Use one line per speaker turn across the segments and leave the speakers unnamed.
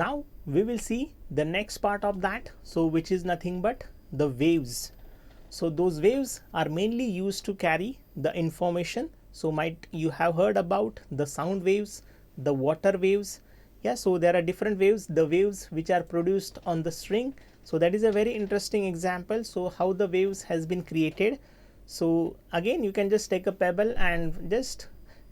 Now we will see the next part of that, so which is nothing but the waves. So those waves are mainly used to carry the information. So might you have heard about the sound waves, the water waves. Yeah, so there are different waves, the waves which are produced on the string. So that is a very interesting example. So how the waves has been created. So again, you can just take a pebble and just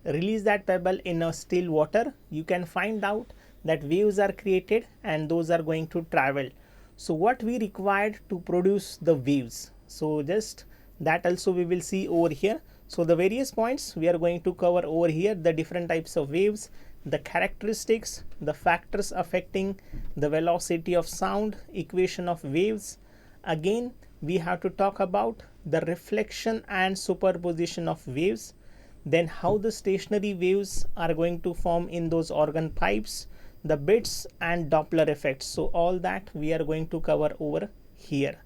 release that pebble in a still water. You can find out that waves are created and those are going to travel. So what we required to produce the waves, so just that also we will see over here. So the various points we are going to cover over here, the different types of waves, the characteristics, the factors affecting the velocity of sound, equation of waves. Again, we have to talk about the reflection and superposition of waves, then how the stationary waves are going to form in those organ pipes, the bits and Doppler effects. So all that we are going to cover over here.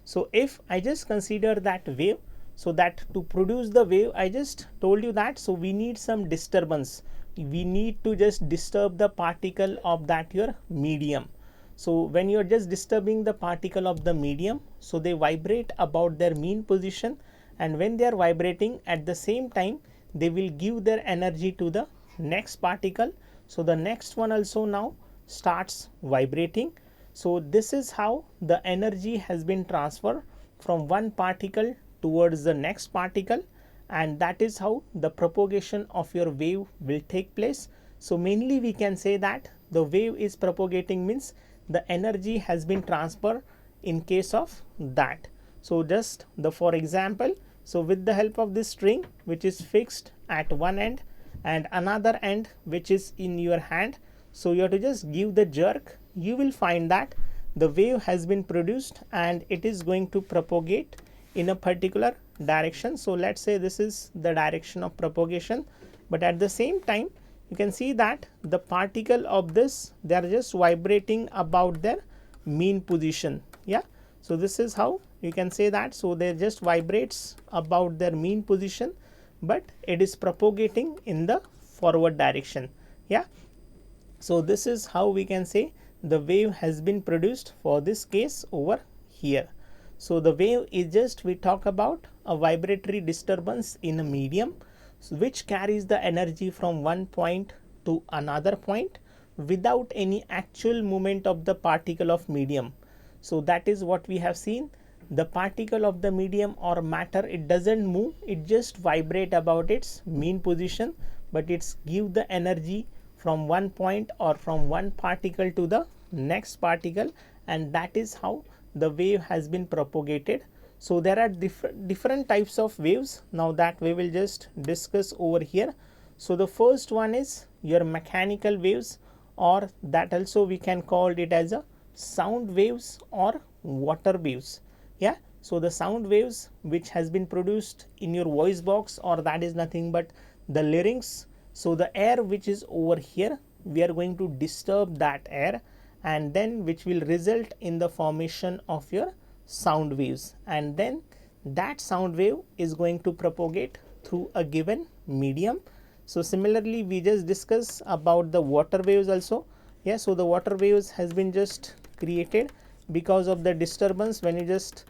So if I just consider that wave, so that to produce the wave, I just told you that, so we need some disturbance. We need to just disturb the particle of that your medium. So when you are just disturbing the particle of the medium, so they vibrate about their mean position, and when they are vibrating at the same time, they will give their energy to the next particle. So the next one also now starts vibrating. So this is how the energy has been transferred from one particle towards the next particle, and that is how the propagation of your wave will take place. So mainly we can say that the wave is propagating means the energy has been transferred in case of that. So just the for example, so with the help of this string which is fixed at one end and another end which is in your hand, so you have to just give the jerk, you will find that the wave has been produced and it is going to propagate in a particular direction. So let's say this is the direction of propagation, but at the same time you can see that the particle of this, they are just vibrating about their mean position. Yeah, so this is how you can say that. So they just vibrates about their mean position, but it is propagating in the forward direction. Yeah, so this is how we can say the wave has been produced for this case over here. So the wave is just, we talk about a vibratory disturbance in a medium, so which carries the energy from one point to another point without any actual movement of the particle of medium. So that is what we have seen. The particle of the medium or matter, it doesn't move, it just vibrate about its mean position, but it's give the energy from one point or from one particle to the next particle, and that is how the wave has been propagated. So there are different types of waves now that we will just discuss over here. So the first one is your mechanical waves, or that also we can call it as a sound waves or water waves. Yeah, so the sound waves which has been produced in your voice box, or that is nothing but the larynx. So the air which is over here, we are going to disturb that air, and then which will result in the formation of your sound waves, and then that sound wave is going to propagate through a given medium. So similarly we just discuss about the water waves also. Yeah, so the water waves has been just created because of the disturbance. When you just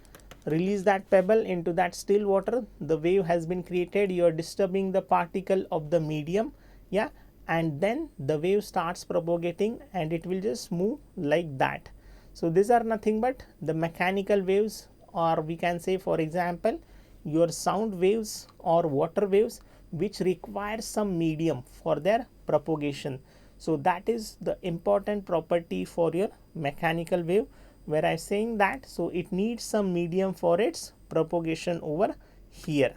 release that pebble into that still water, the wave has been created, you are disturbing the particle of the medium. Yeah, and then the wave starts propagating and it will just move like that. So these are nothing but the mechanical waves, or we can say for example your sound waves or water waves which require some medium for their propagation. So that is the important property for your mechanical wave, where I am saying that so it needs some medium for its propagation over here.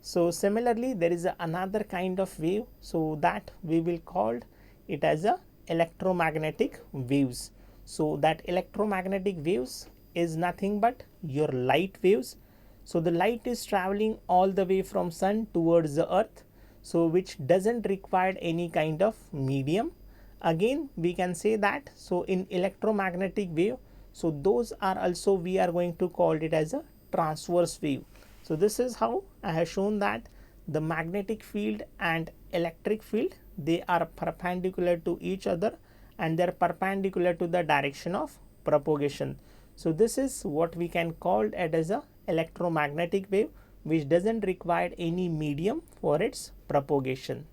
So similarly there is another kind of wave, so that we will call it as a electromagnetic waves. So that electromagnetic waves is nothing but your light waves. So the light is traveling all the way from sun towards the earth, so which doesn't require any kind of medium. Again we can say that so in electromagnetic wave, so those are also we are going to call it as a transverse wave. So this is how I have shown that the magnetic field and electric field, they are perpendicular to each other, and they're perpendicular to the direction of propagation. So this is what we can call it as a electromagnetic wave, which doesn't require any medium for its propagation.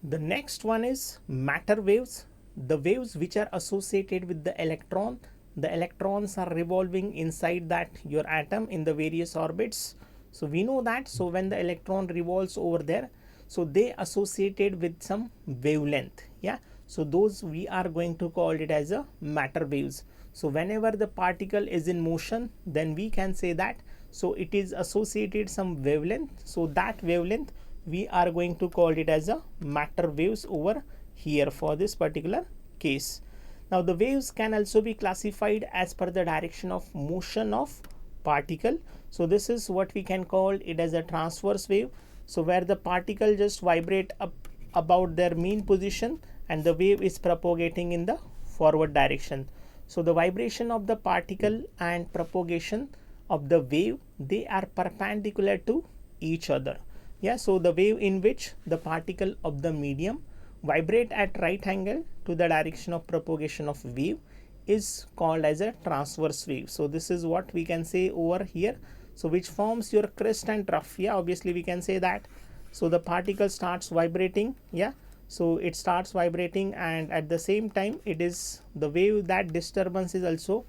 The next one is matter waves, the waves which are associated with the electron. The electrons are revolving inside that your atom in the various orbits. So we know that, so when the electron revolves over there, so they associated with some wavelength. Yeah, so those we are going to call it as a matter waves. So whenever the particle is in motion, then we can say that, so it is associated some wavelength. So that wavelength we are going to call it as a matter waves over here for this particular case. Now the waves can also be classified as per the direction of motion of particle. So this is what we can call it as a transverse wave. So where the particle just vibrate up about their mean position and the wave is propagating in the forward direction. So the vibration of the particle and propagation of the wave, they are perpendicular to each other. Yeah, so the wave in which the particle of the medium vibrate at right angle to the direction of propagation of wave is called as a transverse wave. So this is what we can say over here. So which forms your crest and trough. Yeah, obviously we can say that. So the particle starts vibrating. Yeah, so it starts vibrating, and at the same time it is the wave, that disturbance is also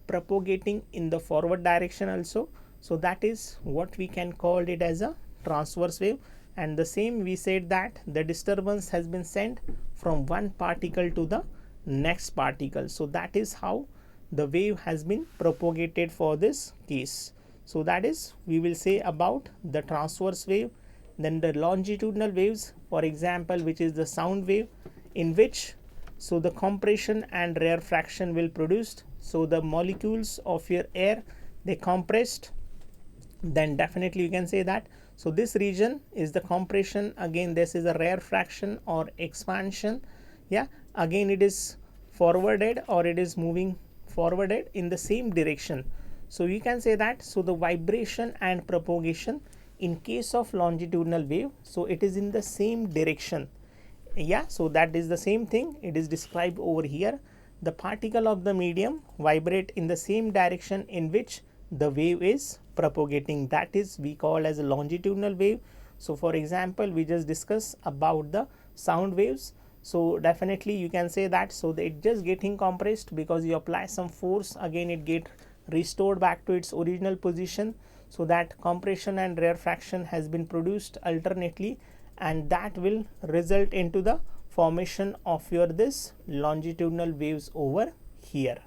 propagating in the forward direction also. So that is what we can call it as a transverse wave. And the same we said that the disturbance has been sent from one particle to the next particle. So that is how the wave has been propagated for this case. So that is, we will say about the transverse wave. Then the longitudinal waves, for example, which is the sound wave, in which so the compression and rarefaction will produced. So the molecules of your air, they compressed, then definitely you can say that. So this region is the compression, again this is a rarefaction or expansion. Yeah, again it is forwarded or it is moving forwarded in the same direction. So you can say that, so the vibration and propagation in case of longitudinal wave, so it is in the same direction. Yeah, so that is the same thing, it is described over here. The particle of the medium vibrate in the same direction in which the wave is propagating, that is we call as a longitudinal wave. So for example, we just discussed about the sound waves. So definitely you can say that, so it just getting compressed because you apply some force, again it get restored back to its original position. So that compression and rarefaction has been produced alternately, and that will result into the formation of your this longitudinal waves over here.